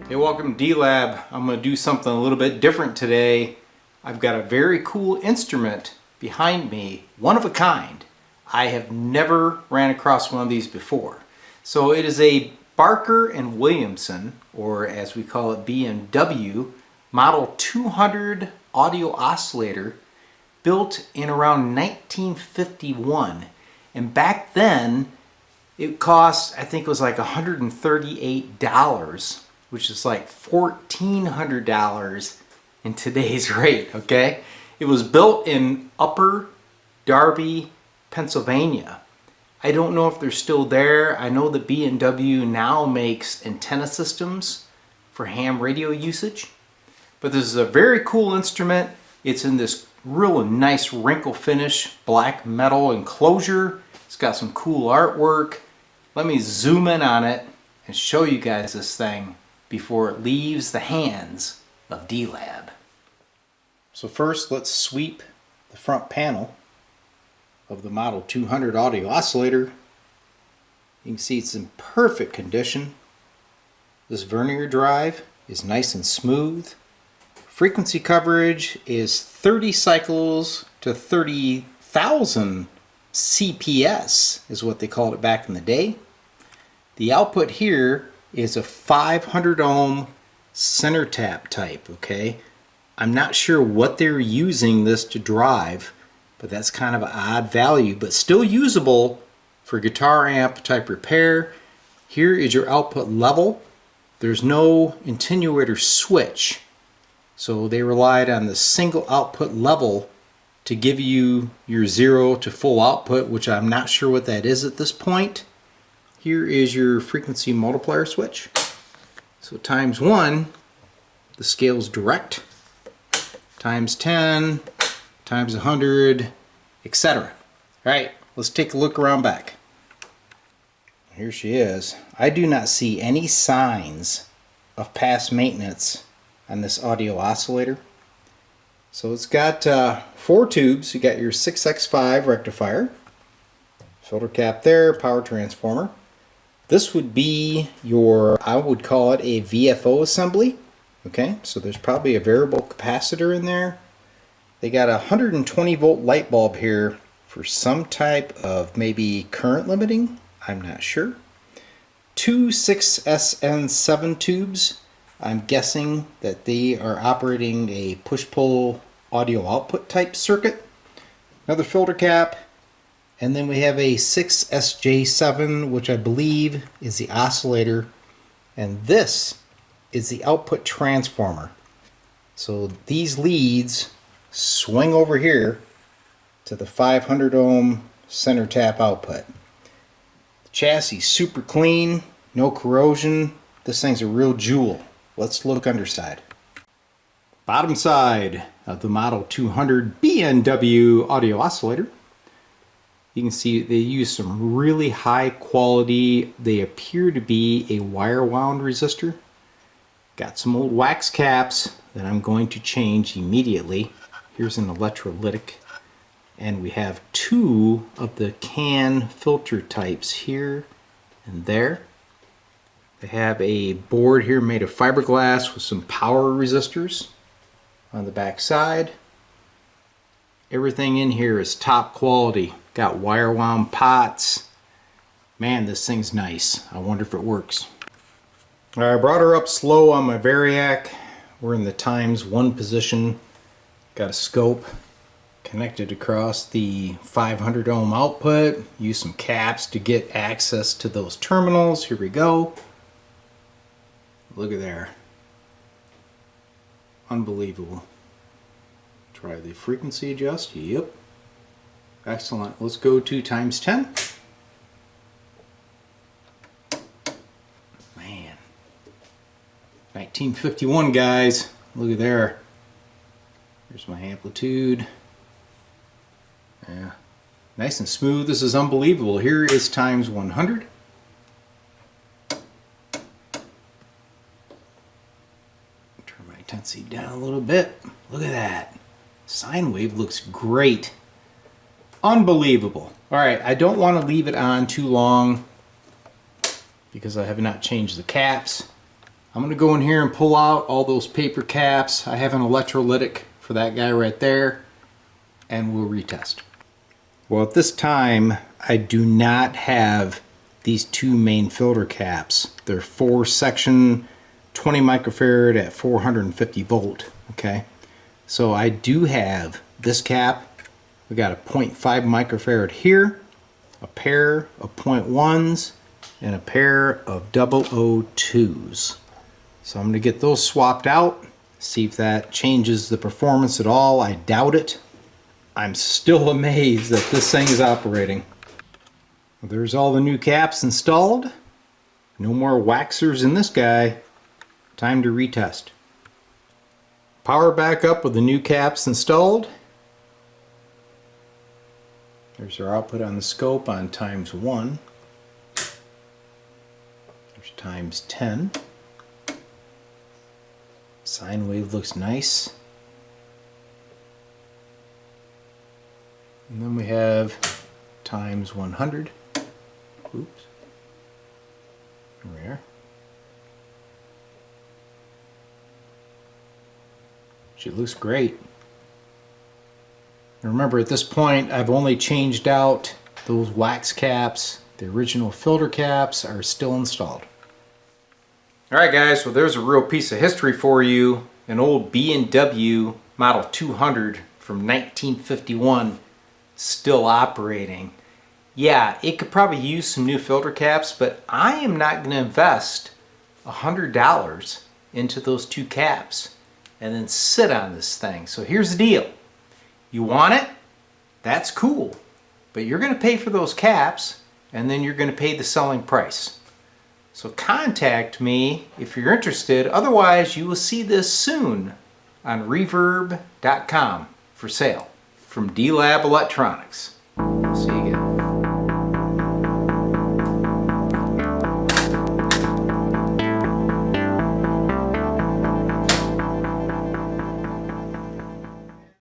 Hey, welcome to D-Lab. I'm going to do something a little bit different today. I've got a very cool instrument behind me, one of a kind. I have never ran across one of these before. So it is a Barker and Williamson, or as we call it BMW, Model 200 audio oscillator, built in around 1951. And back then, it cost, I think it was like $138, which is like $1,400 in today's rate, okay? It was built in Upper Darby, Pennsylvania. I don't know if they're still there. I know that B&W now makes antenna systems for ham radio usage. But this is a very cool instrument. It's in this real nice wrinkle finish, black metal enclosure. It's got some cool artwork. Let me zoom in on it and show you guys this thing before it leaves the hands of D-Lab. So first, let's sweep the front panel of the Model 200 audio oscillator. You can see it's in perfect condition. This vernier drive is nice and smooth. Frequency coverage is 30 cycles to 30,000 CPS is what they called it back in the day. The output here is a 500 ohm center tap type, okay? I'm not sure what they're using this to drive, but that's kind of an odd value, but still usable for guitar amp type repair. Here is your output level. There's no attenuator switch, so they relied on the single output level to give you your 0 to full output, which I'm not sure what that is at this point. Here is your frequency multiplier switch. So times 1, the scale's direct, times 10, times 100, etc. Alright, let's take a look around back. Here she is. I do not see any signs of past maintenance on this audio oscillator. So it's got 4 tubes. You got your 6x5 rectifier, filter cap there, power transformer. This would be your, I would call it a VFO assembly. Okay, so there's probably a variable capacitor in there. They got a 120 volt light bulb here for some type of maybe current limiting. I'm not sure. 2 6SN7 tubes. I'm guessing that they are operating a push-pull audio output type circuit. Another filter cap. And then we have a 6SJ7, which I believe is the oscillator. And this is the output transformer. So these leads swing over here to the 500 ohm center tap output. The chassis super clean, no corrosion. This thing's a real jewel. Let's look underside. Bottom side of the Model 200 BMW audio oscillator. You can see they use some really high quality, they appear to be a wire wound resistor. Got some old wax caps that I'm going to change immediately. Here's an electrolytic. And we have 2 of the can filter types here and there. They have a board here made of fiberglass with some power resistors on the back side. Everything in here is top quality. Got wire wound pots. Man, this thing's nice. I wonder if it works. I brought her up slow on my Variac. We're in the ×1 position. Got a scope connected across the 500 ohm output. Use some caps to get access to those terminals. Here we go. Look at there. Unbelievable. Try the frequency adjust. Yep. Excellent. Let's go to ×10. Man. 1951, guys. Look at there. Here's my amplitude. Yeah. Nice and smooth. This is unbelievable. Here is ×100. Turn my intensity down a little bit. Look at that. Sine wave looks great. Unbelievable. Alright, I don't want to leave it on too long because I have not changed the caps. I'm going to go in here and pull out all those paper caps. I have an electrolytic for that guy right there, and we'll retest. Well, at this time, I do not have these two main filter caps. They're 4-section 20 microfarad at 450 volt. Okay, so I do have this cap. We got a 0.5 microfarad here, a pair of 0.1s, and a pair of 002s. So I'm going to get those swapped out, see if that changes the performance at all. I doubt it. I'm still amazed that this thing is operating. Well, there's all the new caps installed. No more waxers in this guy. Time to retest. Power back up with the new caps installed. There's our output on the scope on ×1. There's ×10. Sine wave looks nice. And then we have ×100. Oops. There we are. She looks great. And remember, at this point, I've only changed out those wax caps. The original filter caps are still installed. Alright guys, well there's a real piece of history for you. An old B&W Model 200 from 1951, still operating. Yeah, it could probably use some new filter caps, but I am not going to invest $100 into those two caps and then sit on this thing. So here's the deal. You want it? That's cool. But you're going to pay for those caps, and then you're going to pay the selling price. So contact me if you're interested. Otherwise, you will see this soon on reverb.com for sale from D-Lab Electronics. See you.